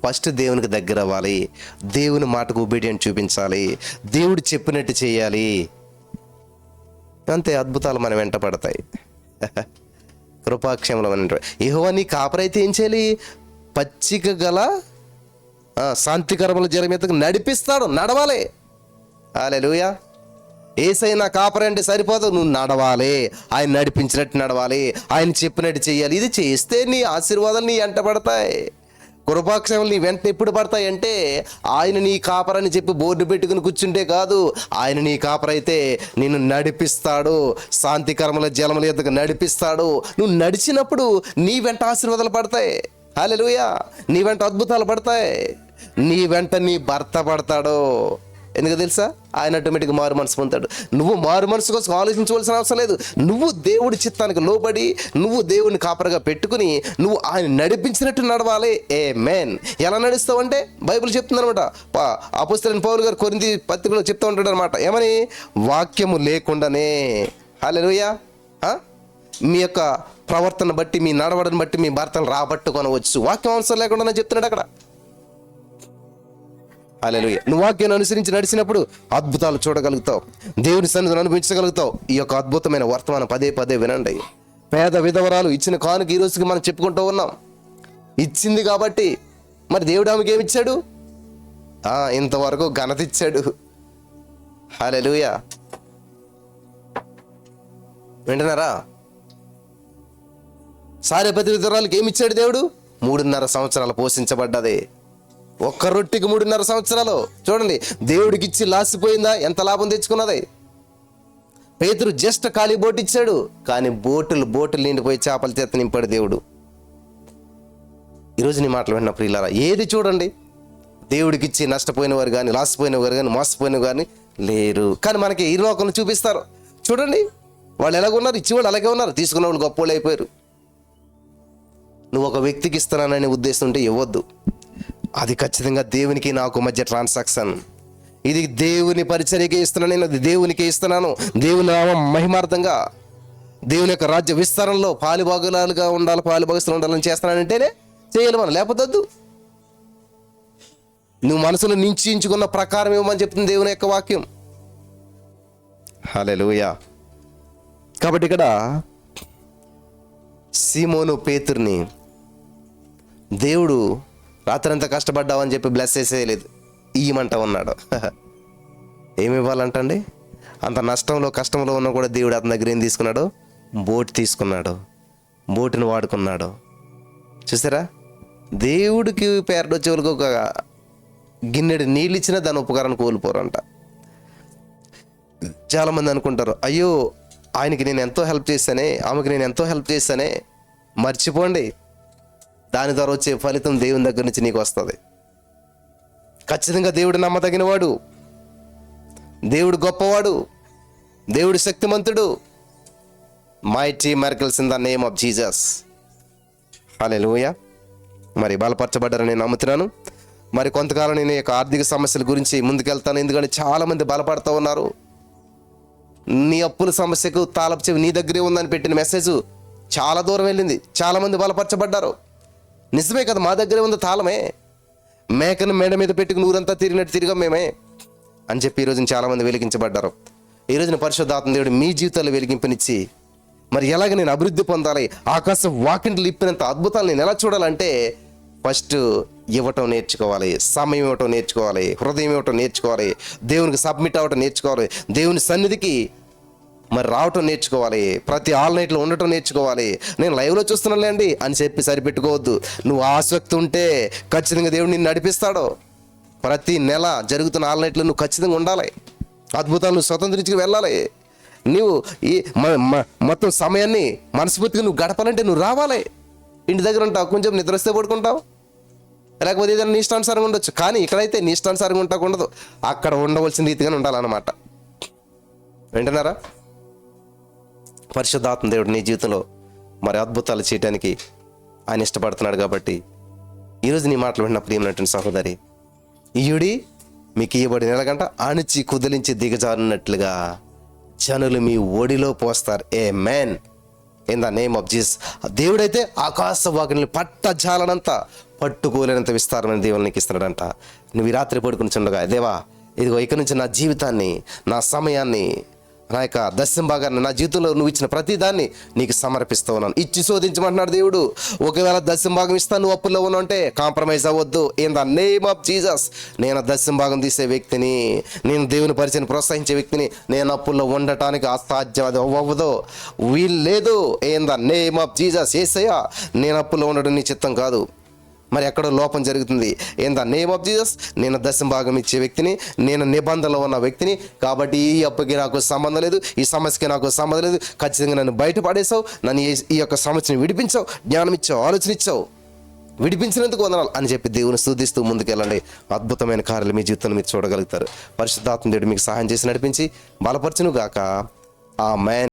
ఫస్ట్ దేవునికి దగ్గర అవ్వాలి, దేవుని మాటకు ఒబీడియంట్ చూపించాలి, దేవుడు చెప్పినట్టు చేయాలి. అంతే, అద్భుతాలు మన వెంట పడతాయి. కృపాక్షేమం. యెహోవా నీ కాపరైతే ఏం చేయాలి? పచ్చిక గల శాంతికరముల జలం మీదకు నడిపిస్తాడు, నడవాలి. హల్లెలూయా. యేసయ్య నా కాపరి అంటే సరిపోదు, నువ్వు నడవాలి, ఆయన నడిపించినట్టు నడవాలి, ఆయన చెప్పినట్టు చేయాలి. ఇది చేస్తే నీ ఆశీర్వాదాలు నీ వెంట పడతాయి. కృపాక్షేమాలు నీ వెంట ఎప్పుడు పడతాయి అంటే ఆయన నీ కాపరని చెప్పి బోర్డు పెట్టుకుని కూర్చుంటే కాదు. ఆయన నీ కాపరైతే నిన్ను నడిపిస్తాడు, శాంతికరముల జలముల యొద్దకు నడిపిస్తాడు. నువ్వు నడిచినప్పుడు నీ వెంట ఆశీర్వాదాలు పడతాయి. హల్లెలూయా. నీ వెంట అద్భుతాలు పడతాయి. నీ వెంట నీ భర్త పడతాడు. ఎందుకు తెలుసా? ఆయన ఆటోమేటిక్గా మారు మనసు పొందుతాడు. నువ్వు మారు మనసు కోసం ఆలోచించవలసిన అవసరం లేదు. నువ్వు దేవుడి చిత్తానికి లోబడి, నువ్వు దేవుడిని కాపరిగా పెట్టుకుని, నువ్వు ఆయన నడిపించినట్టు నడవాలి. ఆమేన్. ఎలా నడుస్తావు అంటే బైబిల్ చెప్తుంది అనమాట. అపోస్తలుడైన పౌలు గారు కొరింథీ పత్రికలో చెప్తూ ఉంటాడు అనమాట. ఏమని? వాక్యము లేకుండానే. హల్లెలూయా. మీ యొక్క ప్రవర్తన బట్టి, మీ నడవడిని బట్టి మీ భర్తను రాబట్టుకొనవచ్చు. వాక్యం అవసరం లేకుండానే చెప్తున్నాడు అక్కడ. హల్లెలూయా. నువ్వు వాక్యాన్ని అనుసరించి నడిచినప్పుడు అద్భుతాలు చూడగలుగుతావు, దేవుని సన్నిధిని అనుభవించగలుగుతావు. ఈ యొక్క అద్భుతమైన వర్తమానం పదే పదే వినండి. పేద విధవరాలు ఇచ్చిన కానుక ఈ రోజుకి మనం చెప్పుకుంటూ ఉన్నాం. ఇచ్చింది కాబట్టి మరి దేవుడు ఆమెకి ఏమిచ్చాడు? ఇంతవరకు ఘనత ఇచ్చాడు. హల్లెలూయా. వింటున్నారా? సారేపతి విధవరాలకి ఏమిచ్చాడు దేవుడు? 3.5 సంవత్సరాలు పోషించబడ్డది. ఒక్క రొట్టెకి 3.5 సంవత్సరాలు. చూడండి, దేవుడికి ఇచ్చి లాసిపోయిందా? ఎంత లాభం తెచ్చుకున్నది? పేతురు జస్ట్ ఖాళీ బోట్ ఇచ్చాడు, కానీ బోటులు నిండిపోయి చేపల చేత నింపాడు దేవుడు. ఈరోజు నీ మాటలు విన్న ప్రియులారా, ఏది చూడండి, దేవుడికి ఇచ్చి నష్టపోయిన వారు కానీ, లాసిపోయిన వారు కానీ, మోసపోయిన వారిని లేరు. కానీ మనకి ఈ లోకంలో చూపిస్తారు. చూడండి, వాళ్ళు ఎలాగున్నారు, ఇచ్చేవాళ్ళు అలాగే ఉన్నారు, తీసుకున్న వాళ్ళు గొప్ప వాళ్ళు అయిపోయారు. నువ్వు ఒక వ్యక్తికి ఇస్తున్నాననే ఉద్దేశం ఉంటే ఇవ్వద్దు. అది ఖచ్చితంగా దేవునికి నాకు మధ్య ట్రాన్సాక్షన్. ఇది దేవుని పరిచర్యకే ఇస్తున్నాను, నేను అది దేవునికే ఇస్తున్నాను. దేవుని నామం మహిమార్థంగా, దేవుని యొక్క రాజ్య విస్తరణలో పాలుభాగులుగా ఉండాలి, పాలుభాగస్తులు ఉండాలని చేస్తున్నానంటేనే చేయాలి మనం, లేకపోతే వద్దు. నువ్వు మనసులో నిశ్చయించుకున్న ప్రకారం ఇవ్వమని చెప్తుంది దేవుని యొక్క వాక్యం. హల్లెలూయా. కాబట్టి ఇక్కడ సీమోను పేతుర్ని దేవుడు రాత్రంతా కష్టపడ్డావని చెప్పి బ్లెస్ చేసేయలేదు, ఇయ్యమంటా ఉన్నాడు. ఏమి ఇవ్వాలంటండి? అంత నష్టంలో కష్టంలో ఉన్నా కూడా దేవుడు అతని దగ్గర ఏం తీసుకున్నాడు? బోట్ తీసుకున్నాడు, బోటుని వాడుకున్నాడు. చూసారా? దేవుడికి పేరడొచ్చే వాళ్ళకి ఒక గిన్నెడు నీళ్ళు ఇచ్చినా దాని ఉపకారాన్ని కోల్పోరంట. చాలామంది అనుకుంటారు, అయ్యో ఆయనకి నేను ఎంతో హెల్ప్ చేశానే, ఆమెకి నేను ఎంతో హెల్ప్ చేశానే. మర్చిపోండి, దాని ద్వారా వచ్చే ఫలితం దేవుని దగ్గర నుంచి నీకు వస్తుంది. ఖచ్చితంగా దేవుడు నమ్మదగినవాడు, దేవుడు గొప్పవాడు, దేవుడు శక్తిమంతుడు. Mighty miracles in the name of Jesus. Hallelujah. మరి బలపరచబడ్డారని నేను నమ్ముతున్నాను. మరి కొంతకాలం నేను ఈ యొక్క ఆర్థిక సమస్యల గురించి ముందుకెళ్తాను, ఎందుకంటే చాలామంది బలపడుతూ ఉన్నారు. నీ అప్పుల సమస్యకు తాళపు చెవి నీ దగ్గరే ఉందని పెట్టిన మెసేజ్ చాలా దూరం వెళ్ళింది, చాలామంది బలపరచబడ్డారు. నిజమే కదా, మా దగ్గరే ఉంది తాళమే, మేకను మేడ మీద పెట్టుకుని ఊరంతా తిరిగినట్టు తిరిగాం మేమే అని చెప్పి ఈరోజున చాలామంది వెలిగించబడ్డారు. ఈరోజున పరిశుద్ధాత్మ దేవుడు మీ జీవితాల్లో వెలిగింపునిచ్చి, మరి ఎలాగ నేను అభివృద్ధి పొందాలి, ఆకాశం వాకింట్లు ఇప్పినంత అద్భుతాలు నేను ఎలా చూడాలంటే, ఫస్ట్ ఇవ్వటం నేర్చుకోవాలి, సమయం ఇవ్వటం నేర్చుకోవాలి, హృదయం ఇవ్వటం నేర్చుకోవాలి, దేవునికి సబ్మిట్ అవ్వటం నేర్చుకోవాలి, దేవుని సన్నిధికి మరి రావటం నేర్చుకోవాలి, ప్రతి ఆన్లైన్లో ఉండటం నేర్చుకోవాలి. నేను లైవ్లో చూస్తున్నానులేండి అని చెప్పి సరిపెట్టుకోవద్దు. నువ్వు ఆసక్తి ఉంటే ఖచ్చితంగా దేవుడు నిన్ను నడిపిస్తాడు. ప్రతి నెల జరుగుతున్న ఆన్లైన్లో నువ్వు ఖచ్చితంగా ఉండాలి, అద్భుతాలు నువ్వు స్వతంత్రించుకు వెళ్ళాలి. నువ్వు ఈ మొత్తం సమయాన్ని మనస్ఫూర్తిగా నువ్వు గడపాలంటే నువ్వు రావాలి. ఇంటి దగ్గర ఉంటావు, కొంచెం నిద్ర వస్తే పడుకుంటావు, లేకపోతే ఏదైనా నీ ఇష్టానుసారంగా ఉండొచ్చు. కానీ ఇక్కడైతే నీ ఇష్టానుసారంగా ఉండకూడదు, అక్కడ ఉండవలసిన రీతిగానే ఉండాలన్నమాట. వింటున్నారా? పరిశుద్ధాత్మ దేవుడు నీ జీవితంలో మరి అద్భుతాలు చేయడానికి ఆయన ఇష్టపడుతున్నాడు. కాబట్టి ఈరోజు నీ మాటలు విన్న ప్రియమైనటువంటి సహోదరి, ఈయుడి మీకు ఇవ్వబడిన ఎలాగంట అణిచి కుదిలించి దిగజారున్నట్లుగా జనులు మీ ఒడిలో పోస్తారు. Amen. In the name of Jesus. దేవుడైతే ఆకాశ వాకిని పట్టజాలనంత పట్టుకోలేనంత విస్తారమైన దేవుని నీకు ఇస్తున్నాడంట. నువ్వు ఈ రాత్రి పడుకుని చుండగా, దేవా ఇదిగో ఇక నుంచి నా జీవితాన్ని, నా సమయాన్ని, నా యొక్క దశమ భాగాన్ని, నా జీవితంలో నువ్వు ఇచ్చిన ప్రతి దాన్ని నీకు సమర్పిస్తూ ఉన్నాను. ఇచ్చి శోధించమంటున్నాడు దేవుడు. ఒకవేళ దశమ భాగం ఇస్తాను, నువ్వు అప్పుల్లో ఉన్నావు అంటే కాంప్రమైజ్ అవ్వద్దు. In the name of Jesus. నేను దశమ భాగం తీసే వ్యక్తిని, నేను దేవుని పరిచయం ప్రోత్సహించే వ్యక్తిని. నేను అప్పుల్లో ఉండటానికి అసాధ్యం, అది అవ్వదు, వీలు లేదు. In the name of Jesus. యేసయ్యా, నేను అప్పుల్లో ఉండడం నీ చిత్తం కాదు, మరి ఎక్కడో లోపం జరుగుతుంది. In the name of Jesus. నేను దశమ భాగం ఇచ్చే వ్యక్తిని, నేను నిబంధనలో ఉన్న వ్యక్తిని. కాబట్టి ఈ అప్పుకి నాకు సంబంధం లేదు, ఈ సమస్యకి నాకు సంబంధం లేదు. ఖచ్చితంగా నన్ను బయటపడేసావు, నన్ను ఈ యొక్క సమస్యని విడిపించావు, జ్ఞానం ఇచ్చావు, ఆలోచన ఇచ్చావు, విడిపించినందుకు వందనాలు అని చెప్పి దేవుని స్తుతిస్తూ ముందుకెళ్ళండి. అద్భుతమైన కార్యాలు మీ జీవితంలో మీరు చూడగలుగుతారు. పరిశుద్ధాత్మ దేవుడు మీకు సహాయం చేసి నడిపించి బలపరచును గాక. ఆమేన్.